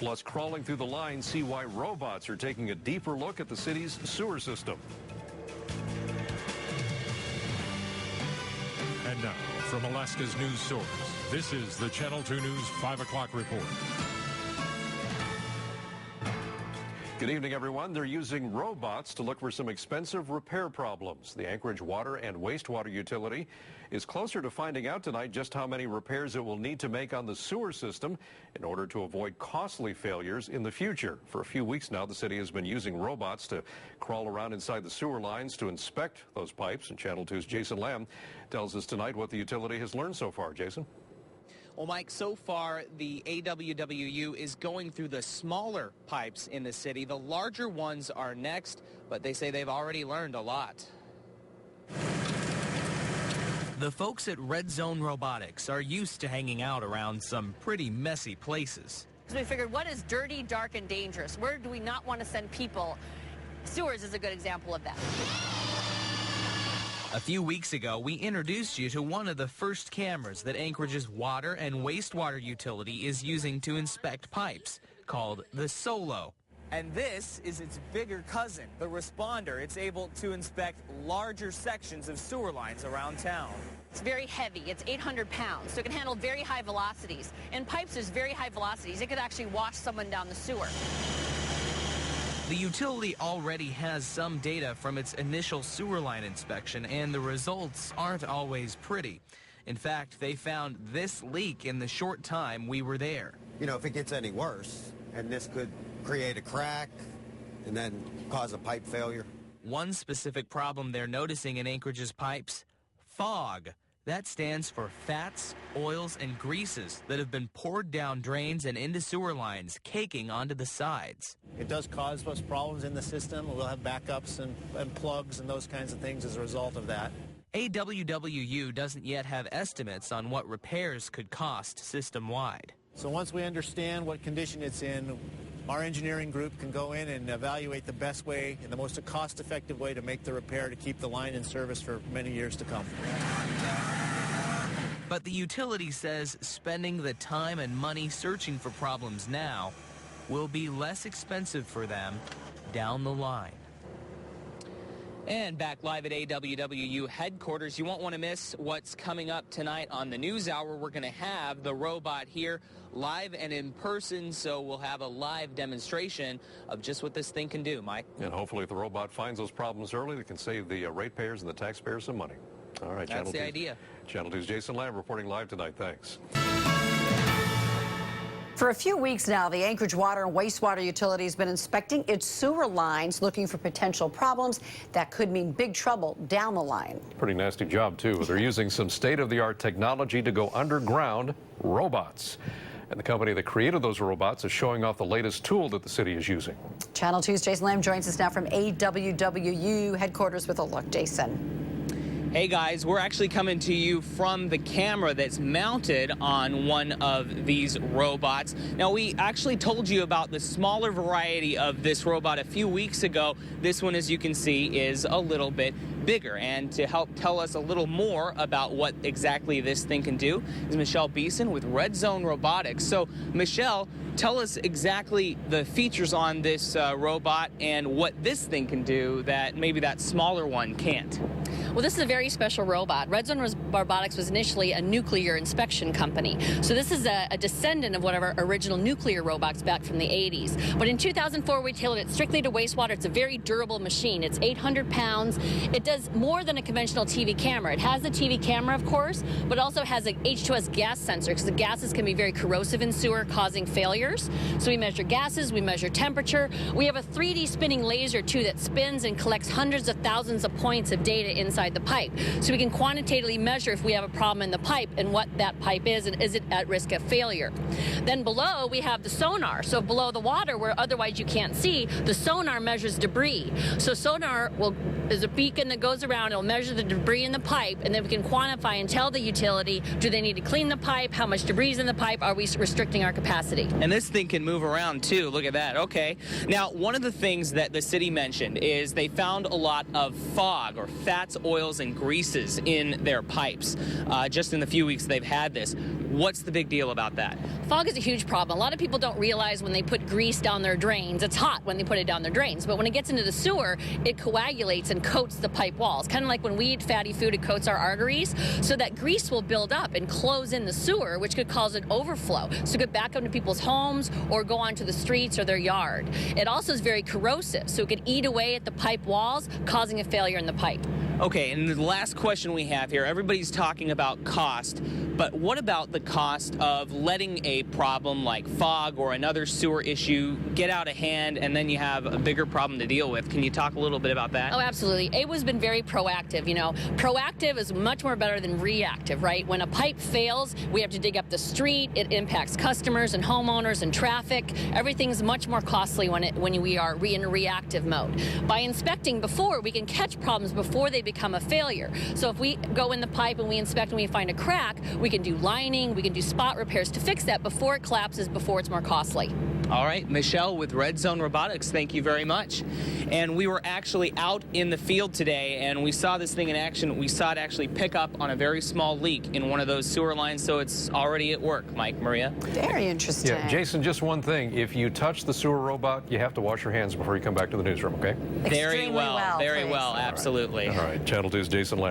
Plus, crawling through the line, see why robots are taking a deeper look at the city's sewer system. And now, from Alaska's news source, this is the Channel 2 News 5 o'clock report. Good evening, everyone. They're using robots to look for some expensive repair problems. The Anchorage Water and Wastewater Utility is closer to finding out tonight just how many repairs it will need to make on the sewer system in order to avoid costly failures in the future. For a few weeks now, the city has been using robots to crawl around inside the sewer lines to inspect those pipes. And Channel 2's Jason Lamb tells us tonight what the utility has learned so far. Jason? Well, Mike, so far the AWWU is going through the smaller pipes in the city. The larger ones are next, but they say they've already learned a lot. The folks at Red Zone Robotics are used to hanging out around some pretty messy places. So we figured, what is dirty, dark, and dangerous? Where do we not want to send people? Sewers is a good example of that. A few weeks ago, we introduced you to one of the first cameras that Anchorage's water and wastewater utility is using to inspect pipes, called the Solo. And this is its bigger cousin, the Responder. It's able to inspect larger sections of sewer lines around town. It's very heavy. It's 800 pounds, so it can handle very high velocities. In pipes, there's very high velocities. It could actually wash someone down the sewer. The utility already has some data from its initial sewer line inspection, and the results aren't always pretty. In fact, they found this leak in the short time we were there. You know, if it gets any worse, and this could create a crack and then cause a pipe failure. One specific problem they're noticing in Anchorage's pipes: fog. That stands for fats, oils, and greases that have been poured down drains and into sewer lines, caking onto the sides. It does cause us problems in the system. We'll have backups and plugs and those kinds of things as a result of that. AWWU doesn't yet have estimates on what repairs could cost system-wide. So once we understand what condition it's in, our engineering group can go in and evaluate the best way and the most cost-effective way to make the repair to keep the line in service for many years to come. But the utility says spending the time and money searching for problems now will be less expensive for them down the line. And back live at AWWU headquarters, you won't want to miss what's coming up tonight on the News Hour. We're going to have the robot here live and in person, so we'll have a live demonstration of just what this thing can do, Mike. And hopefully if the robot finds those problems early, it can save the ratepayers and the taxpayers some money. All right, that's the idea. Channel 2's Jason Lamb reporting live tonight. Thanks. For a few weeks now, the Anchorage Water and Wastewater Utility has been inspecting its sewer lines, looking for potential problems that could mean big trouble down the line. Pretty nasty job, too. They're using some state-of-the-art technology to go underground, robots. And the company that created those robots is showing off the latest tool that the city is using. Channel 2's Jason Lamb joins us now from AWWU headquarters with a look. Jason. Hey guys, we're actually coming to you from the camera that's mounted on one of these robots. Now, we actually told you about the smaller variety of this robot a few weeks ago. This one, as you can see, is a little bit bigger. And to help tell us a little more about what exactly this thing can do is Michelle Beeson with Red Zone Robotics. So, Michelle, tell us exactly the features on this robot and what this thing can do that maybe that smaller one can't. Well, this is a very special robot. Red Zone Robotics was initially a nuclear inspection company. So this is a descendant of one of our original nuclear robots back from the 80s. But in 2004, we tailored it strictly to wastewater. It's a very durable machine. It's 800 pounds. It does more than a conventional TV camera. It has a TV camera, of course, but also has a H2S gas sensor because the gases can be very corrosive in sewer, causing failures. So we measure gases, we measure temperature. We have a 3D spinning laser, too, that spins and collects hundreds of thousands of points of data inside the pipe. So we can quantitatively measure if we have a problem in the pipe and what that pipe is and is it at risk of failure. Then below we have the sonar. So below the water where otherwise you can't see, the sonar measures debris. So sonar is a beacon that goes around, it'll measure the debris in the pipe, and then we can quantify and tell the utility, do they need to clean the pipe, how much debris is in the pipe, are we restricting our capacity? And this thing can move around too, look at that, okay. Now, one of the things that the city mentioned is they found a lot of fog or fats, oils and greases in their pipes just in the few weeks they've had this. What's the big deal about that? Fog is a huge problem. A lot of people don't realize when they put grease down their drains, it's hot when they put it down their drains, but when it gets into the sewer, it coagulates and coats the pipe walls. Kind of like when we eat fatty food, it coats our arteries, so that grease will build up and close in the sewer, which could cause an overflow. So it could back up into people's homes or go onto the streets or their yard. It also is very corrosive, so it could eat away at the pipe walls, causing a failure in the pipe. Okay, and the last question we have here, everybody's talking about cost, but what about the cost of letting a problem like fog or another sewer issue get out of hand and then you have a bigger problem to deal with? Can you talk a little bit about that? Oh, absolutely. AWA's been very proactive. You know, proactive is much more better than reactive, right? When a pipe fails, we have to dig up the street. It impacts customers and homeowners and traffic. Everything's much more costly when we are in a reactive mode. By inspecting before, we can catch problems before they become a failure. So if we go in the pipe and we inspect and we find a crack, we can do lining, we can do spot repairs to fix that before it collapses, before it's more costly. All right, Michelle with Red Zone Robotics, thank you very much. And we were actually out in the field today and we saw this thing in action. We saw it actually pick up on a very small leak in one of those sewer lines, so it's already at work. Mike, Maria? Very interesting. Yeah, Jason, just one thing. If you touch the sewer robot, you have to wash your hands before you come back to the newsroom, okay? Very well, please. absolutely. All right, Channel 2's Jason Lamb.